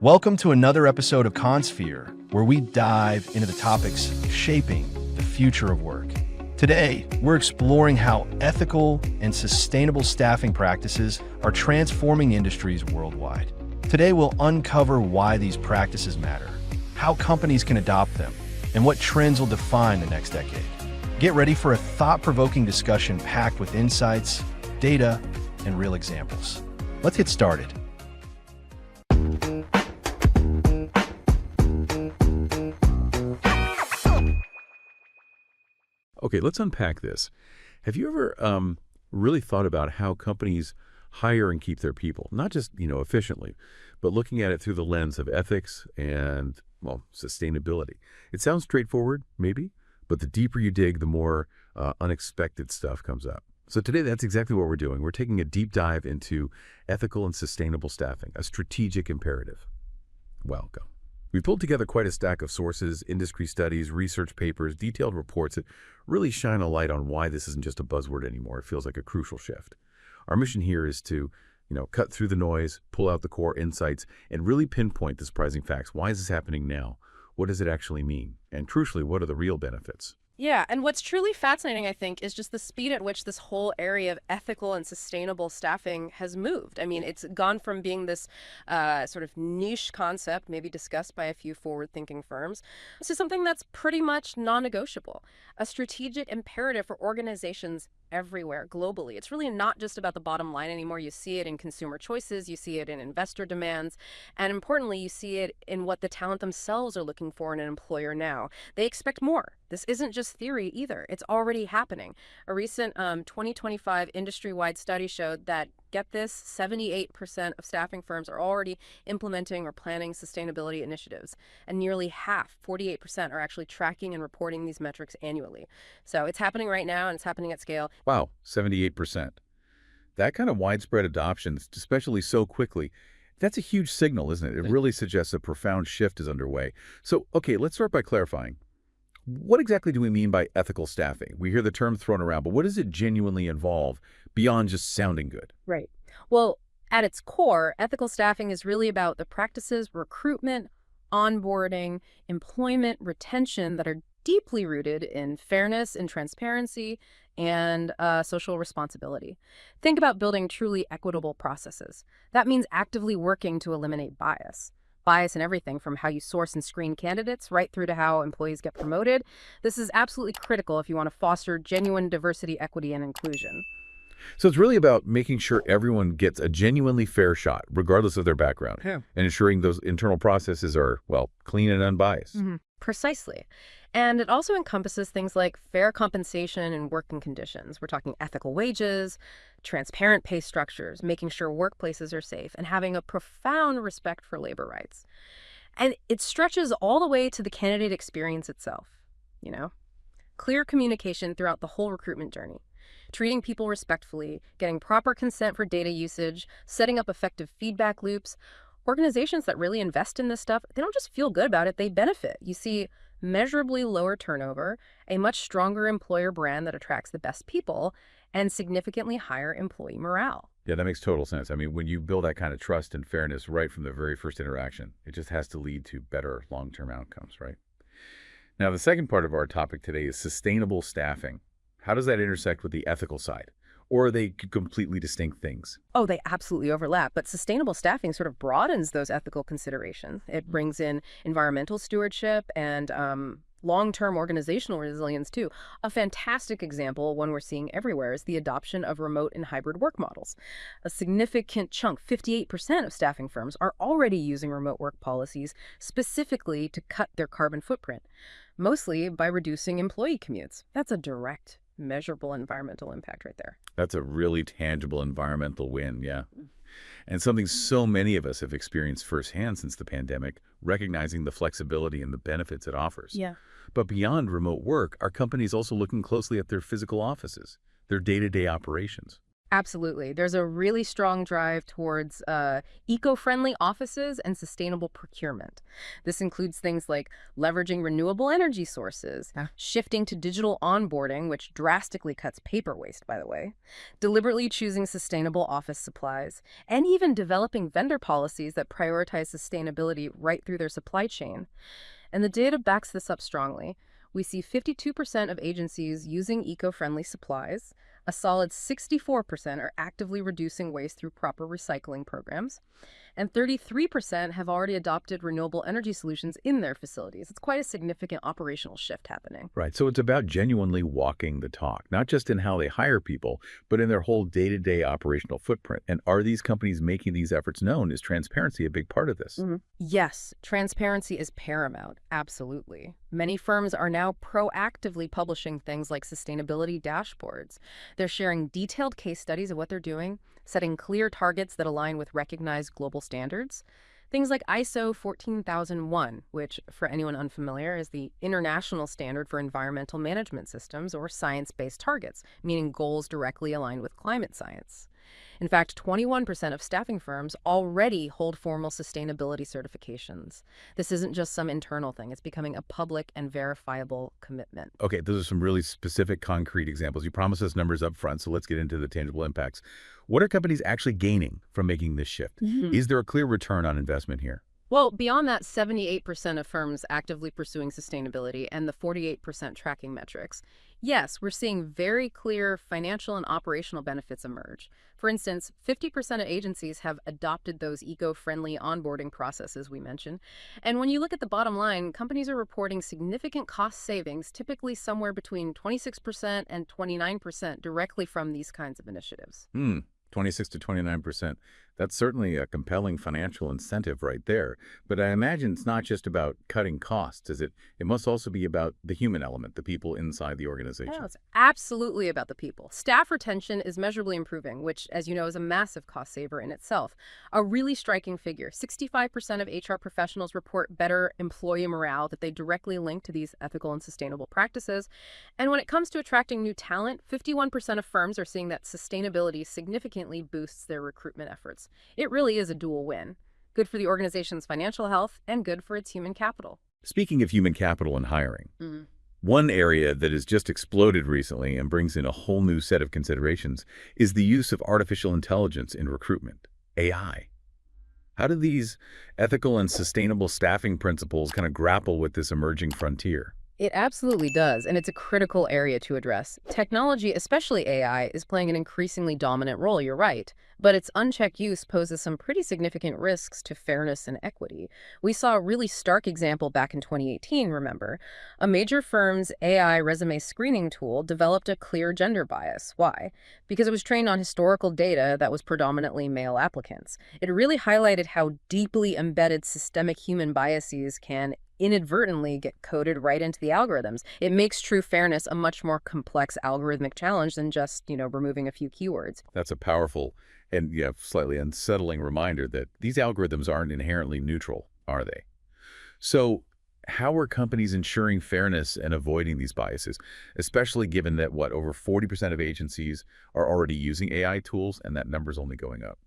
Welcome to another episode of Consphere, where we dive into the topics shaping the future of work. Today, we're exploring how ethical and sustainable staffing practices are transforming industries worldwide. Today, we'll uncover why these practices matter, how companies can adopt them, and what trends will define the next decade. Get ready for a thought-provoking discussion packed with insights, data, and real examples. Let's get started. Okay, let's unpack this. Have you ever really thought about how companies hire and keep their people? Not just, efficiently, but looking at it through the lens of ethics and, well, sustainability. It sounds straightforward, maybe, but the deeper you dig, the more unexpected stuff comes up. So today, that's exactly what we're doing. We're taking a deep dive into ethical and sustainable staffing, a strategic imperative. Welcome. We pulled together quite a stack of sources, industry studies, research papers, detailed reports that really shine a light on why this isn't just a buzzword anymore. It feels like a crucial shift. Our mission here is to, cut through the noise, pull out the core insights, and really pinpoint the surprising facts. Why is this happening now? What does it actually mean? And crucially, what are the real benefits? Yeah, and what's truly fascinating, I think, is just the speed at which this whole area of ethical and sustainable staffing has moved. I mean, it's gone from being this sort of niche concept, maybe discussed by a few forward-thinking firms, to something that's pretty much non-negotiable, a strategic imperative for organizations everywhere globally. It's really not just about the bottom line anymore. You see it in consumer choices, you see it in investor demands, and importantly, you see it in what the talent themselves are looking for in an employer now. They expect more. This isn't just theory either. It's already happening. A recent 2025 industry-wide study showed that, get this, 78% of staffing firms are already implementing or planning sustainability initiatives, and nearly half, 48%, are actually tracking and reporting these metrics annually. So it's happening right now, and it's happening at scale. Wow, 78%. That kind of widespread adoption, especially so quickly, that's a huge signal, isn't it? It really suggests a profound shift is underway. So, okay, let's start by clarifying. What exactly do we mean by ethical staffing? We hear the term thrown around, but what does it genuinely involve beyond just sounding good? Right. Well, at its core, ethical staffing is really about the practices, recruitment, onboarding, employment, retention that are deeply rooted in fairness and transparency and social responsibility. Think about building truly equitable processes. That means actively working to eliminate bias. Bias in everything from how you source and screen candidates right through to how employees get promoted. This is absolutely critical if you want to foster genuine diversity, equity, and inclusion. So it's really about making sure everyone gets a genuinely fair shot, regardless of their background, and ensuring those internal processes are, well, clean and unbiased. Precisely. And it also encompasses things like fair compensation and working conditions. We're talking ethical wages, transparent pay structures, making sure workplaces are safe, and having a profound respect for labor rights. And it stretches all the way to the candidate experience itself, Clear communication throughout the whole recruitment journey. Treating people respectfully, getting proper consent for data usage, setting up effective feedback loops. Organizations that really invest in this stuff, they don't just feel good about it, they benefit. You see measurably lower turnover, a much stronger employer brand that attracts the best people, and significantly higher employee morale. Yeah, that makes total sense. I mean, when you build that kind of trust and fairness right from the very first interaction, it just has to lead to better long-term outcomes, right? Now, the second part of our topic today is sustainable staffing. How does that intersect with the ethical side? Or are they completely distinct things? Oh, they absolutely overlap, but sustainable staffing sort of broadens those ethical considerations. It brings in environmental stewardship and long-term organizational resilience, too. A fantastic example, one we're seeing everywhere, is the adoption of remote and hybrid work models. A significant chunk, 58% of staffing firms, are already using remote work policies specifically to cut their carbon footprint, mostly by reducing employee commutes. That's a direct, measurable environmental impact right there. That's a really tangible environmental win, yeah. And something so many of us have experienced firsthand since the pandemic, recognizing the flexibility and the benefits it offers. Yeah. But beyond remote work, our companies also looking closely at their physical offices, their day-to-day operations. Absolutely. There's a really strong drive towards eco-friendly offices and sustainable procurement. This includes things like leveraging renewable energy sources, Yeah. shifting to digital onboarding, which drastically cuts paper waste, by the way, deliberately choosing sustainable office supplies, and even developing vendor policies that prioritize sustainability right through their supply chain. And the data backs this up strongly. We see 52% of agencies using eco-friendly supplies. A solid 64% are actively reducing waste through proper recycling programs. And 33% have already adopted renewable energy solutions in their facilities. It's quite a significant operational shift happening. Right. So it's about genuinely walking the talk, not just in how they hire people, but in their whole day-to-day operational footprint. And are these companies making these efforts known? Is transparency a big part of this? Yes, transparency is paramount. Absolutely. Many firms are now proactively publishing things like sustainability dashboards. They're sharing detailed case studies of what they're doing, setting clear targets that align with recognized global standards. Things like ISO 14001, which, for anyone unfamiliar, is the international standard for environmental management systems, or science-based targets, meaning goals directly aligned with climate science. In fact, 21% of staffing firms already hold formal sustainability certifications. This isn't just some internal thing. It's becoming a public and verifiable commitment. Okay, those are some really specific, concrete examples. You promised us numbers up front, so let's get into the tangible impacts. What are companies actually gaining from making this shift? Is there a clear return on investment here? Well, beyond that, 78% of firms actively pursuing sustainability and the 48% tracking metrics, yes, we're seeing very clear financial and operational benefits emerge. For instance, 50% of agencies have adopted those eco-friendly onboarding processes we mentioned. And when you look at the bottom line, companies are reporting significant cost savings, typically somewhere between 26% and 29% directly from these kinds of initiatives. 26 to 29%. That's certainly a compelling financial incentive right there. But I imagine it's not just about cutting costs, is it? It must also be about the human element, the people inside the organization. No, it's absolutely about the people. Staff retention is measurably improving, which, as you know, is a massive cost saver in itself. A really striking figure, 65% of HR professionals report better employee morale that they directly link to these ethical and sustainable practices. And when it comes to attracting new talent, 51% of firms are seeing that sustainability significantly boosts their recruitment efforts. It really is a dual win. Good for the organization's financial health and good for its human capital. Speaking of human capital and hiring, one area that has just exploded recently and brings in a whole new set of considerations is the use of artificial intelligence in recruitment, AI. How do these ethical and sustainable staffing principles kind of grapple with this emerging frontier? It absolutely does, and it's a critical area to address. Technology, especially AI, is playing an increasingly dominant role, you're right, but its unchecked use poses some pretty significant risks to fairness and equity. We saw a really stark example back in 2018, remember? A major firm's AI resume screening tool developed a clear gender bias. Why? Because it was trained on historical data that was predominantly male applicants. It really highlighted how deeply embedded systemic human biases can inadvertently get coded right into the algorithms. It makes true fairness a much more complex algorithmic challenge than just, removing a few keywords. That's a powerful and slightly unsettling reminder that these algorithms aren't inherently neutral, are they? So how are companies ensuring fairness and avoiding these biases, especially given that, over 40% of agencies are already using AI tools and that number's only going up?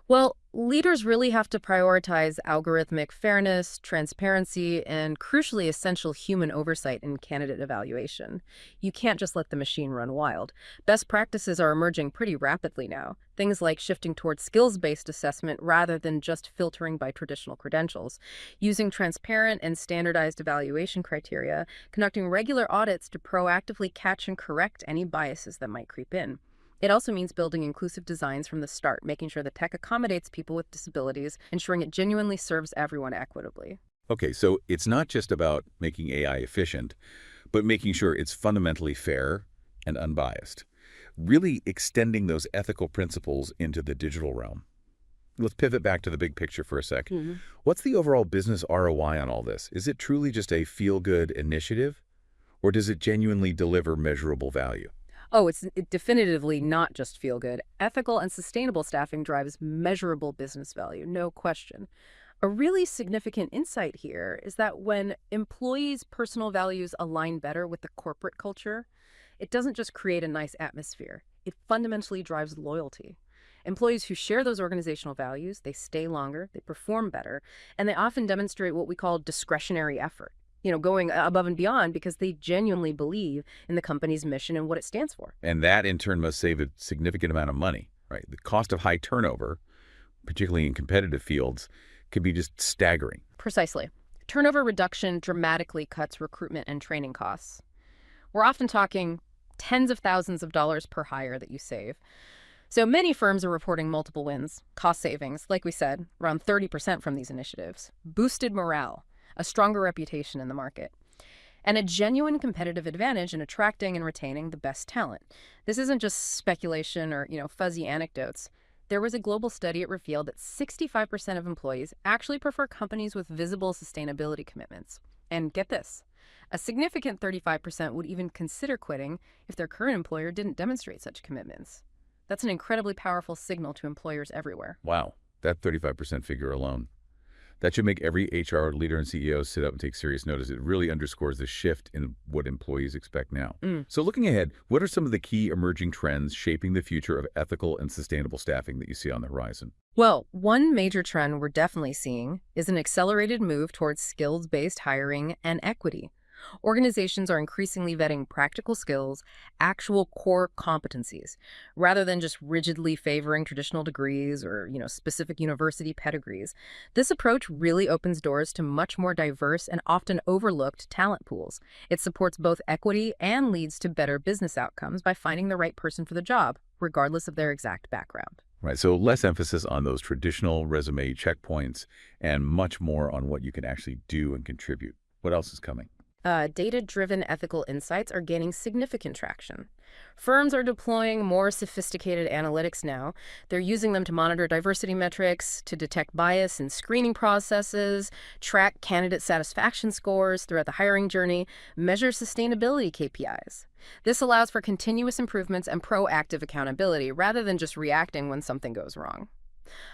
Well, leaders really have to prioritize algorithmic fairness, transparency, and crucially essential human oversight in candidate evaluation. You can't just let the machine run wild. Best practices are emerging pretty rapidly now. Things like shifting towards skills-based assessment rather than just filtering by traditional credentials, using transparent and standardized evaluation criteria, conducting regular audits to proactively catch and correct any biases that might creep in. It also means building inclusive designs from the start, making sure the tech accommodates people with disabilities, ensuring it genuinely serves everyone equitably. Okay, so it's not just about making AI efficient, but making sure it's fundamentally fair and unbiased, really extending those ethical principles into the digital realm. Let's pivot back to the big picture for a sec. What's the overall business ROI on all this? Is it truly just a feel-good initiative, or does it genuinely deliver measurable value? Oh, it's definitively not just feel good. Ethical and sustainable staffing drives measurable business value, no question. A really significant insight here is that when employees' personal values align better with the corporate culture, it doesn't just create a nice atmosphere. it fundamentally drives loyalty. Employees who share those organizational values, they stay longer, they perform better, and they often demonstrate what we call discretionary effort. Going above and beyond because they genuinely believe in the company's mission and what it stands for. And that, in turn, must save a significant amount of money, right? The cost of high turnover, particularly in competitive fields, could be just staggering. Precisely. Turnover reduction dramatically cuts recruitment and training costs. We're often talking tens of thousands of dollars per hire that you save. So many firms are reporting multiple wins, cost savings, like we said, around 30% from these initiatives, boosted morale, a stronger reputation in the market, and a genuine competitive advantage in attracting and retaining the best talent. This isn't just speculation or, fuzzy anecdotes. There was a global study that revealed that 65% of employees actually prefer companies with visible sustainability commitments. And get this, a significant 35% would even consider quitting if their current employer didn't demonstrate such commitments. That's an incredibly powerful signal to employers everywhere. Wow, that 35% figure alone. That should make every HR leader and CEO sit up and take serious notice. It really underscores the shift in what employees expect now. So looking ahead, what are some of the key emerging trends shaping the future of ethical and sustainable staffing that you see on the horizon? Well, one major trend we're definitely seeing is an accelerated move towards skills-based hiring and equity. Organizations are increasingly vetting practical skills, actual core competencies, rather than just rigidly favoring traditional degrees or, specific university pedigrees. This approach really opens doors to much more diverse and often overlooked talent pools. It supports both equity and leads to better business outcomes by finding the right person for the job, regardless of their exact background. Right, so less emphasis on those traditional resume checkpoints and much more on what you can actually do and contribute. What else is coming? Data-driven ethical insights are gaining significant traction. Firms are deploying more sophisticated analytics now. They're using them to monitor diversity metrics, to detect bias in screening processes, track candidate satisfaction scores throughout the hiring journey, measure sustainability KPIs. This allows for continuous improvements and proactive accountability rather than just reacting when something goes wrong.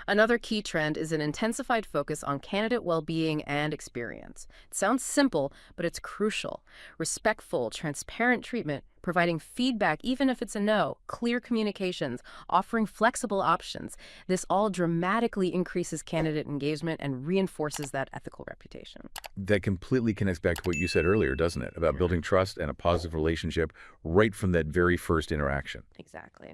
Another key trend is an intensified focus on candidate well-being and experience. It sounds simple, but it's crucial. Respectful, transparent treatment, providing feedback even if it's a no, clear communications, offering flexible options. This all dramatically increases candidate engagement and reinforces that ethical reputation. That completely connects back to what you said earlier, doesn't it? About building trust and a positive relationship right from that very first interaction. Exactly.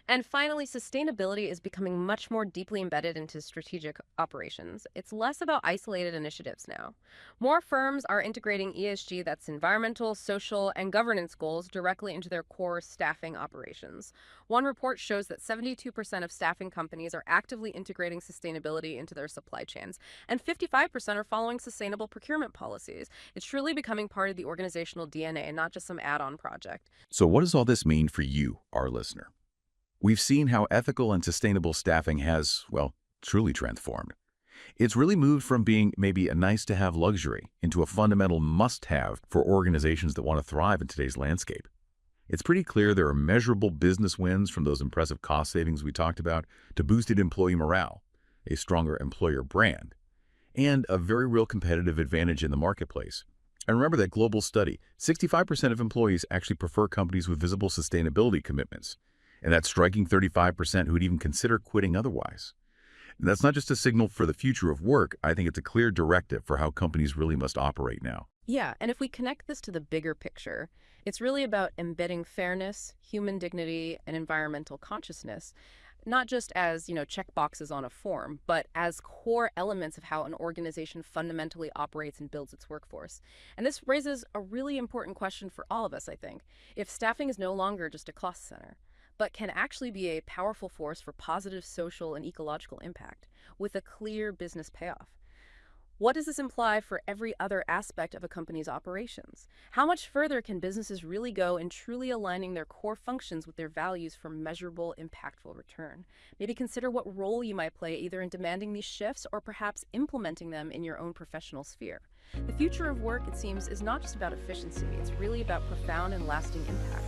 And finally, sustainability is becoming much more deeply embedded into strategic operations. It's less about isolated initiatives now. More firms are integrating ESG, that's environmental, social, and governance goals, directly into their core staffing operations. One report shows that 72% of staffing companies are actively integrating sustainability into their supply chains, and 55% are following sustainable procurement policies. It's truly becoming part of the organizational DNA, not just some add-on project. So what does all this mean for you, our listener? We've seen how ethical and sustainable staffing has, well, truly transformed. It's really moved from being maybe a nice-to-have luxury into a fundamental must-have for organizations that want to thrive in today's landscape. It's pretty clear there are measurable business wins from those impressive cost savings we talked about to boosted employee morale, a stronger employer brand, and a very real competitive advantage in the marketplace. And remember that global study, 65% of employees actually prefer companies with visible sustainability commitments. And that striking 35% who'd even consider quitting otherwise. And that's not just a signal for the future of work. I think it's a clear directive for how companies really must operate now. Yeah, and if we connect this to the bigger picture, it's really about embedding fairness, human dignity, and environmental consciousness, not just as, check boxes on a form, but as core elements of how an organization fundamentally operates and builds its workforce. And this raises a really important question for all of us, I think. If staffing is no longer just a cost center, but can actually be a powerful force for positive social and ecological impact with a clear business payoff. What does this imply for every other aspect of a company's operations? How much further can businesses really go in truly aligning their core functions with their values for measurable, impactful return? Maybe consider what role you might play either in demanding these shifts or perhaps implementing them in your own professional sphere. The future of work, it seems, is not just about efficiency. It's really about profound and lasting impact.